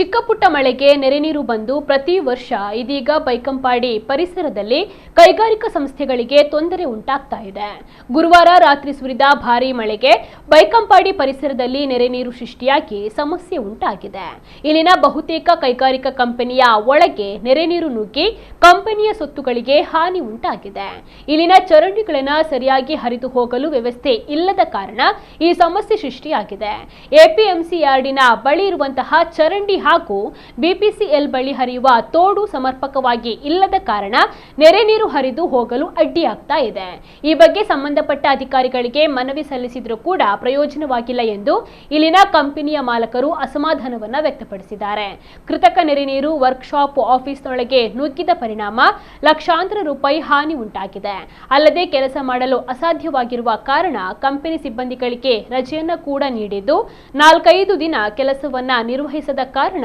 ಚಿಕ್ಕಪುಟ್ಟ ಮಳೆಗೆ ನೆರೆ ನೀರು ಬಂದು ಪ್ರತಿ ವರ್ಷ ಇದೀಗ ಬೈಕಂಪಾಡಿ ಪರಿಸರದಲ್ಲಿ ಕೈಗಾರಿಕಾ ಸಂಸ್ಥೆಗಳಿಗೆ ತೊಂದರೆ ಉಂಟಾಗ್ತಾ ಇದೆ. ಗುರುವಾರ ರಾತ್ರಿ ಸುರಿದ ಭಾರೀ ಮಳೆಗೆ ಬೈಕಂಪಾಡಿ ಪರಿಸರದಲ್ಲಿ ನೆರೆ ನೀರು ಸೃಷ್ಟಿಯಾಗಿ ಸಮಸ್ಯೆ ಉಂಟಾಗಿದೆ. ಇಲ್ಲಿನ ಬಹುತೇಕ ಕೈಗಾರಿಕಾ ಕಂಪನಿಯ ಒಳಗೆ ನೆರೆ ನೀರು ನುಗ್ಗಿ ಕಂಪನಿಯ ಸೊತ್ತುಗಳಿಗೆ ಹಾನಿ ಉಂಟಾಗಿದೆ. ಇಲ್ಲಿನ ಚರಂಡಿಗಳನ್ನು ಸರಿಯಾಗಿ ಹರಿದು ಹೋಗಲು ವ್ಯವಸ್ಥೆ ಇಲ್ಲದ ಕಾರಣ ಈ ಸಮಸ್ಯೆ ಸೃಷ್ಟಿಯಾಗಿದೆ. ಎಪಿಎಂಸಿ ಯಾರ್ಡಿನ ಬಳಿ ಇರುವಂತಹ ಚರಂಡಿ ಹಾಗೂ ಬಿಪಿಸಿಎಲ್ ಬಳಿ ಹರಿಯುವ ತೋಡು ಸಮರ್ಪಕವಾಗಿ ಇಲ್ಲದ ಕಾರಣ ನೆರೆ ನೀರು ಹರಿದು ಹೋಗಲು ಅಡ್ಡಿಯಾಗ್ತಾ ಇದೆ. ಈ ಬಗ್ಗೆ ಸಂಬಂಧಪಟ್ಟ ಅಧಿಕಾರಿಗಳಿಗೆ ಮನವಿ ಸಲ್ಲಿಸಿದರೂ ಕೂಡ ಪ್ರಯೋಜನವಾಗಿಲ್ಲ ಎಂದು ಇಲ್ಲಿನ ಕಂಪನಿಯ ಮಾಲಕರು ಅಸಮಾಧಾನವನ್ನ ವ್ಯಕ್ತಪಡಿಸಿದ್ದಾರೆ. ಕೃತಕ ನೆರೆ ನೀರು ವರ್ಕ್ಶಾಪ್ ಆಫೀಸ್ನೊಳಗೆ ನುಗ್ಗಿದ ಪರಿಣಾಮ ಲಕ್ಷಾಂತರ ರೂಪಾಯಿ ಹಾನಿ ಉಂಟಾಗಿದೆ. ಅಲ್ಲದೆ ಕೆಲಸ ಮಾಡಲು ಅಸಾಧ್ಯವಾಗಿರುವ ಕಾರಣ ಕಂಪನಿ ಸಿಬ್ಬಂದಿಗಳಿಗೆ ರಜೆಯನ್ನ ಕೂಡ ನೀಡಿದ್ದು 4-5 ದಿನ ಕೆಲಸವನ್ನ ನಿರ್ವಹಿಸದ ಕಾರಣ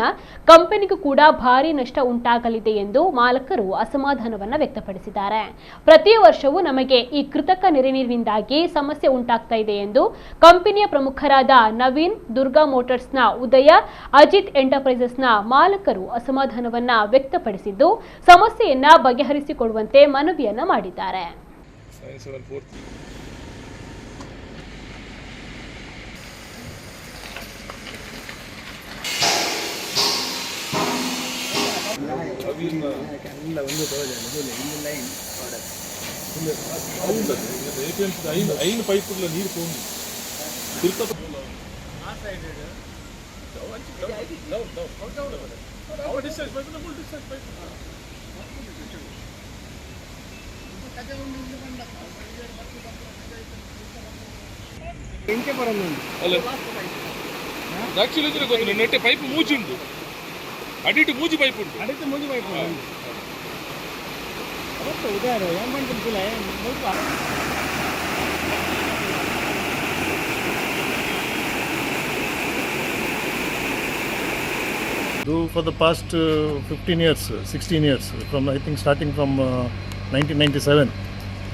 ಕಂಪನಿಗೂ ಕೂಡ ಭಾರಿ ನಷ್ಟ ಉಂಟಾಗಲಿದೆ ಎಂದು ಮಾಲಕರು ಅಸಮಾಧಾನವನ್ನ ವ್ಯಕ್ತಪಡಿಸಿದ್ದಾರೆ. ಪ್ರತಿ ವರ್ಷವೂ ನಮಗೆ ಈ ಕೃತಕ ನೆರೆ ನೀರಿನಿಂದಾಗಿ ಸಮಸ್ಯೆ ಉಂಟಾಗ್ತಾ ಇದೆ ಎಂದು ಕಂಪನಿಯ ಪ್ರಮುಖರಾದ ನವೀನ್, ದುರ್ಗಾ ಮೋಟಾರ್ಸ್ನ ಉದಯ, ಅಜಿತ್ ಎಂಟರ್ಪ್ರೈಸಸ್ನ ಮಾಲಕರು ಅಸಮಾಧಾನವನ್ನ ವ್ಯಕ್ತಪಡಿಸಿದ್ದು ಸಮಸ್ಯೆಯನ್ನ ಬಗೆಹರಿಸಿಕೊಡುವಂತೆ ಮನವಿಯನ್ನ ಮಾಡಿದ್ದಾರೆ. ಐದು ಪೈಪ್ ನೀರು ಹೋಗಿ ನೆಟ್ಟೆ ಪೈಪ್ ಮೂಜುಂಡು ಅಡಿಟ್ಟು ಮೂಜಿ ಪೈಪ್ ಉಂಟು For the past 15 years, 16 years, from I think starting from 1997,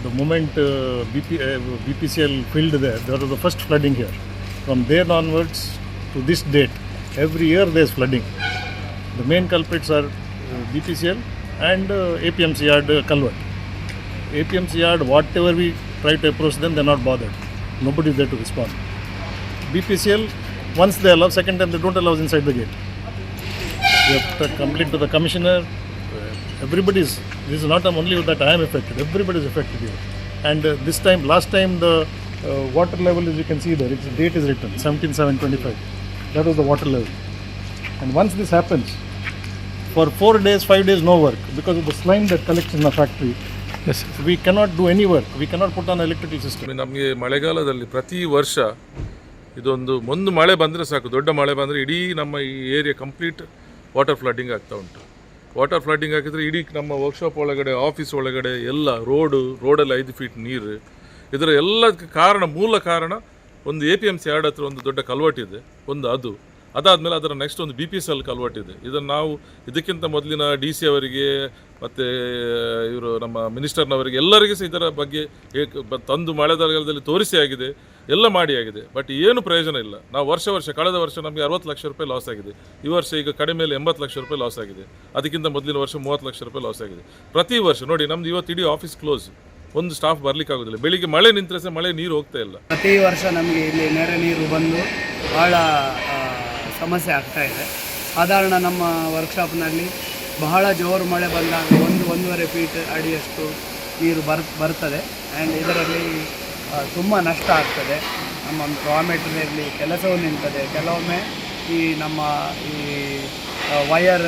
the moment BPCL filled there was the first flooding here. From there onwards to this date, every year there is flooding. The main culprits are BPCL and APMC yard culvert. APMC yard, whatever we try to approach them, they are not bothered. Nobody is there to respond. BPCL, once they allow, second time they don't allow us inside the gate. We have to complain to the commissioner. This is not only that I am affected, everybody is affected here. And this time, last time the water level, as you can see there, its date is written, 17/7/25. That was the water level. And once this happens, for 4 days, 5 days, no work because of the slime that collects in the factory. Yes, we cannot do any work. We cannot put on an electrical system. ನಮಗೆ ಮಳೆಗಾಲದಲ್ಲಿ ಪ್ರತಿ ವರ್ಷ ಒಂದು ಮಳೆ ಬಂದರೆ ಸಾಕು, ದೊಡ್ಡ ಮಳೆ ಬಂದರೆ ಇಡೀ ನಮ್ಮ ಈ ಏರಿಯಾ ಕಂಪ್ಲೀಟ್ ವಾಟರ್ ಫ್ಲಡ್ಡಿಂಗ್ ಆಗ್ತಾ ಉಂಟು. ವಾಟರ್ ಫ್ಲಡ್ಡಿಂಗ್ ಆಗಿದ್ರೆ ಇಡೀ ನಮ್ಮ ವರ್ಕ್ಶಾಪ್ ಒಳಗಡೆ, ಆಫೀಸ್ ಒಳಗಡೆ ಎಲ್ಲ ರೋಡಲ್ಲಿ 5 ಫೀಟ್ ನೀರು. ಇದರ ಎಲ್ಲ ಮೂಲ ಕಾರಣ ಒಂದು APMC ಯಾರ್ಡ್ ಹತ್ರ ಒಂದು ದೊಡ್ಡ ಕಲ್ವರ್ಟ್ ಇದೆ, ಅದಾದಮೇಲೆ ಅದರ ನೆಕ್ಸ್ಟ್ ಒಂದು BPCL ಕಲ್ವರ್ಟ್ ಇದೆ. ಇದನ್ನು ನಾವು ಇದಕ್ಕಿಂತ ಮೊದಲಿನ DC ಅವರಿಗೆ ಮತ್ತು ಇವರು ನಮ್ಮ ಮಿನಿಸ್ಟರ್ನವರಿಗೆ ಎಲ್ಲರಿಗೂ ಸಹ ಇದರ ಬಗ್ಗೆ ತಂದು ಮಳೆಗಾಲದಲ್ಲಿ ತೋರಿಸಿ ಆಗಿದೆ, ಎಲ್ಲ ಮಾಡಿ ಆಗಿದೆ. ಬಟ್ ಏನು ಪ್ರಯೋಜನ ಇಲ್ಲ. ನಾವು ಕಳೆದ ವರ್ಷ ನಮಗೆ 60 ಲಕ್ಷ ರೂಪಾಯಿ ಲಾಸ್ ಆಗಿದೆ. ಈ ವರ್ಷ ಈಗ ಕಡಿಮೆಯಲ್ಲಿ 80 ಲಕ್ಷ ರೂಪಾಯಿ ಲಾಸ್ ಆಗಿದೆ. ಅದಕ್ಕಿಂತ ಮೊದಲಿನ ವರ್ಷ 30 ಲಕ್ಷ ರೂಪಾಯಿ ಲಾಸ್ ಆಗಿದೆ. ಪ್ರತಿ ವರ್ಷ ನೋಡಿ, ನಮ್ದು ಇವತ್ತು ಇಡೀ ಆಫೀಸ್ ಕ್ಲೋಸ್, ಒಂದು ಸ್ಟಾಫ್ ಬರ್ಲಿಕ್ಕೆ ಆಗೋದಿಲ್ಲ. ಬೆಳಿಗ್ಗೆ ಮಳೆ ನಿಂತರೆ ಸಹ ಮಳೆ ನೀರು ಹೋಗ್ತಾ ಇಲ್ಲ. ಪ್ರತಿ ವರ್ಷ ನಮಗೆ ಇಲ್ಲಿ ನೆರೆ ನೀರು ಬಂದು ಭಾಳ ಸಮಸ್ಯೆ ಆಗ್ತಾ ಇದೆ. ಸಾಧಾರಣ ನಮ್ಮ ವರ್ಕ್ಶಾಪ್ನಲ್ಲಿ ಬಹಳ ಜೋರು ಮಳೆ ಬಂದಾಗ 1-1.5 ಫೀಟ್ ಅಡಿಯಷ್ಟು ನೀರು ಬರ್ತದೆ. ಆ್ಯಂಡ್ ಇದರಲ್ಲಿ ತುಂಬ ನಷ್ಟ ಆಗ್ತದೆ. ನಮ್ಮ ರಾ ಮೆಟೀರಿಯಲ್ ಕೆಲಸವೂ ನಿಲ್ತದೆ. ಕೆಲವೊಮ್ಮೆ ನಮ್ಮ ವಯರ್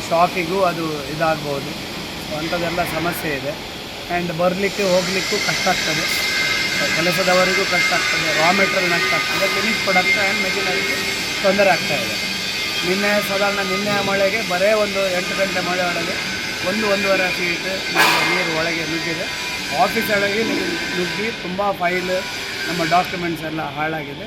ಶಾಕಿಗೂ ಅದು ಇದಾಗ್ಬೋದು. ಅಂಥದ್ದೆಲ್ಲ ಸಮಸ್ಯೆ ಇದೆ. ಆ್ಯಂಡ್ ಹೋಗಲಿಕ್ಕೂ ಕಷ್ಟ ಆಗ್ತದೆ, ಕೆಲಸದವರಿಗೂ ಕಷ್ಟ ಆಗ್ತದೆ, ರಾ ಮೆಟೀರಿಯಲ್ ನಷ್ಟ ಆಗ್ತದೆ, ಫಿನಿಶ್ ಪ್ರಾಡಕ್ಟ್ ಆ್ಯಂಡ್ ಮೆಟೀರಿಯಲ್ಗೆ ತೊಂದರೆ ಆಗ್ತಾಯಿದೆ. ನಿನ್ನೆ ಮಳೆಗೆ ಬರೇ 8 ಗಂಟೆ ಮಳೆ ಒಳಗೆ 1-1.5 ಫೀಟ್ ನೀರು ಒಳಗೆ ನುಗ್ಗಿದೆ. ಆಫೀಸ್ ಒಳಗೆ ನುಗ್ಗಿ ತುಂಬ ಫೈಲ್, ನಮ್ಮ ಡಾಕ್ಯುಮೆಂಟ್ಸ್ ಎಲ್ಲ ಹಾಳಾಗಿದೆ.